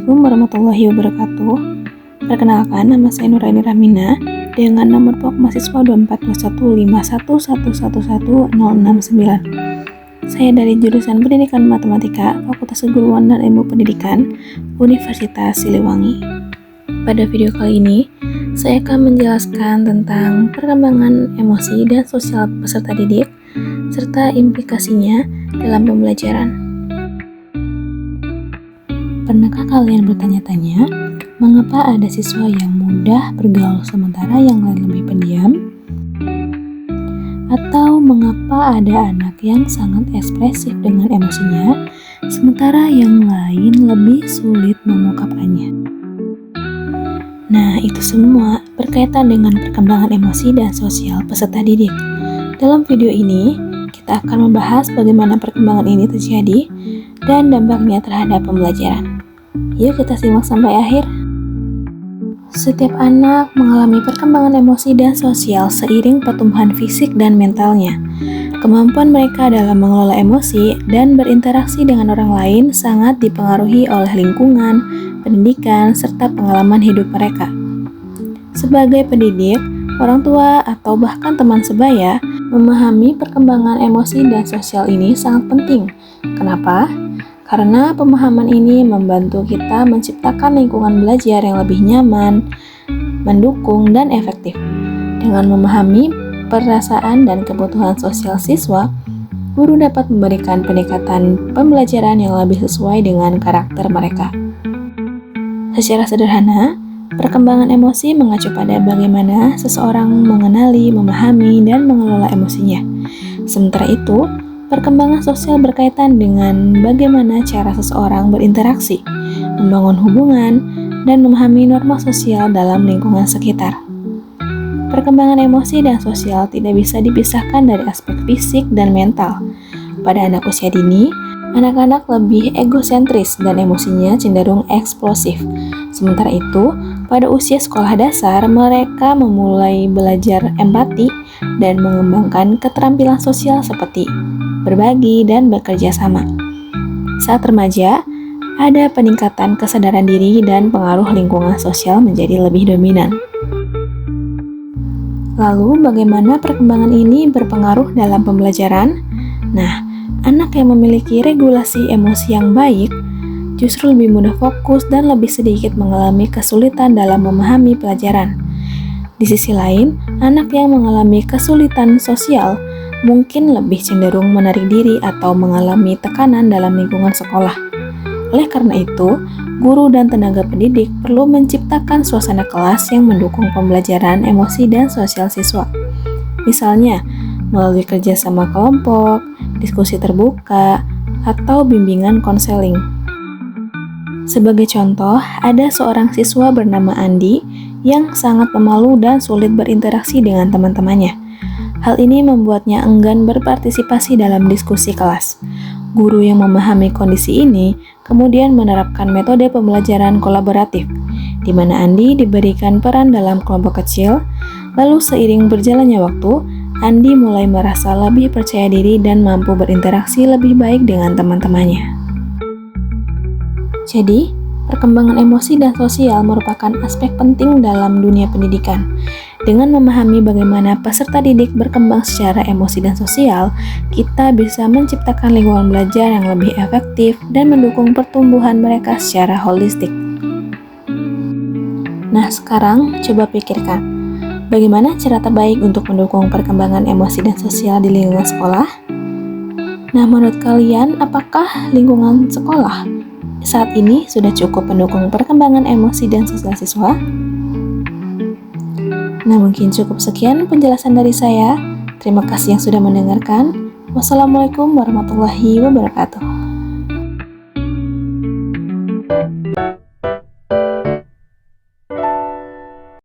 Assalamualaikum warahmatullahi wabarakatuh. Perkenalkan, nama saya Nuraini Ramina dengan nomor pok mahasiswa 242151111069. Saya dari jurusan Pendidikan Matematika, Fakultas Keguruan dan Ilmu Pendidikan, Universitas Siliwangi. Pada video kali ini, saya akan menjelaskan tentang perkembangan emosi dan sosial peserta didik, serta implikasinya dalam pembelajaran. Pernahkah kalian bertanya-tanya, mengapa ada siswa yang mudah bergaul sementara yang lain lebih pendiam? Atau mengapa ada anak yang sangat ekspresif dengan emosinya, sementara yang lain lebih sulit mengungkapkannya? Nah, itu semua berkaitan dengan perkembangan emosi dan sosial peserta didik. Dalam video ini, kita akan membahas bagaimana perkembangan ini terjadi dan dampaknya terhadap pembelajaran. Yuk kita simak sampai akhir. Setiap anak mengalami perkembangan emosi dan sosial seiring pertumbuhan fisik dan mentalnya. Kemampuan mereka dalam mengelola emosi dan berinteraksi dengan orang lain sangat dipengaruhi oleh lingkungan, pendidikan, serta pengalaman hidup mereka. Sebagai pendidik, orang tua atau bahkan teman sebaya, memahami perkembangan emosi dan sosial ini sangat penting. Kenapa? Karena pemahaman ini membantu kita menciptakan lingkungan belajar yang lebih nyaman, mendukung, dan efektif. Dengan memahami perasaan dan kebutuhan sosial siswa, guru dapat memberikan pendekatan pembelajaran yang lebih sesuai dengan karakter mereka. Secara sederhana, perkembangan emosi mengacu pada bagaimana seseorang mengenali, memahami, dan mengelola emosinya. Sementara itu, perkembangan sosial berkaitan dengan bagaimana cara seseorang berinteraksi, membangun hubungan, dan memahami norma sosial dalam lingkungan sekitar. Perkembangan emosi dan sosial tidak bisa dipisahkan dari aspek fisik dan mental. Pada anak usia dini, anak-anak lebih egosentris dan emosinya cenderung eksplosif. Sementara itu, pada usia sekolah dasar, mereka memulai belajar empati dan mengembangkan keterampilan sosial seperti berbagi dan bekerja sama. Saat remaja, ada peningkatan kesadaran diri dan pengaruh lingkungan sosial menjadi lebih dominan. Lalu, bagaimana perkembangan ini berpengaruh dalam pembelajaran? Nah, anak yang memiliki regulasi emosi yang baik justru lebih mudah fokus dan lebih sedikit mengalami kesulitan dalam memahami pelajaran. Di sisi lain, anak yang mengalami kesulitan sosial mungkin lebih cenderung menarik diri atau mengalami tekanan dalam lingkungan sekolah. Oleh karena itu, guru dan tenaga pendidik perlu menciptakan suasana kelas yang mendukung pembelajaran emosi dan sosial siswa. Misalnya, melalui kerjasama kelompok, diskusi terbuka, atau bimbingan konseling. Sebagai contoh, ada seorang siswa bernama Andi yang sangat pemalu dan sulit berinteraksi dengan teman-temannya. Hal ini membuatnya enggan berpartisipasi dalam diskusi kelas. Guru yang memahami kondisi ini kemudian menerapkan metode pembelajaran kolaboratif, di mana Andi diberikan peran dalam kelompok kecil. Lalu seiring berjalannya waktu, Andi mulai merasa lebih percaya diri dan mampu berinteraksi lebih baik dengan teman-temannya. Jadi, perkembangan emosi dan sosial merupakan aspek penting dalam dunia pendidikan. Dengan memahami bagaimana peserta didik berkembang secara emosi dan sosial, kita bisa menciptakan lingkungan belajar yang lebih efektif dan mendukung pertumbuhan mereka secara holistik. Nah, sekarang coba pikirkan, bagaimana cara terbaik untuk mendukung perkembangan emosi dan sosial di lingkungan sekolah? Nah, menurut kalian, apakah lingkungan sekolah saat ini sudah cukup mendukung perkembangan emosi dan sosial siswa? Nah, mungkin cukup sekian penjelasan dari saya. Terima kasih yang sudah mendengarkan. Wassalamualaikum warahmatullahi wabarakatuh.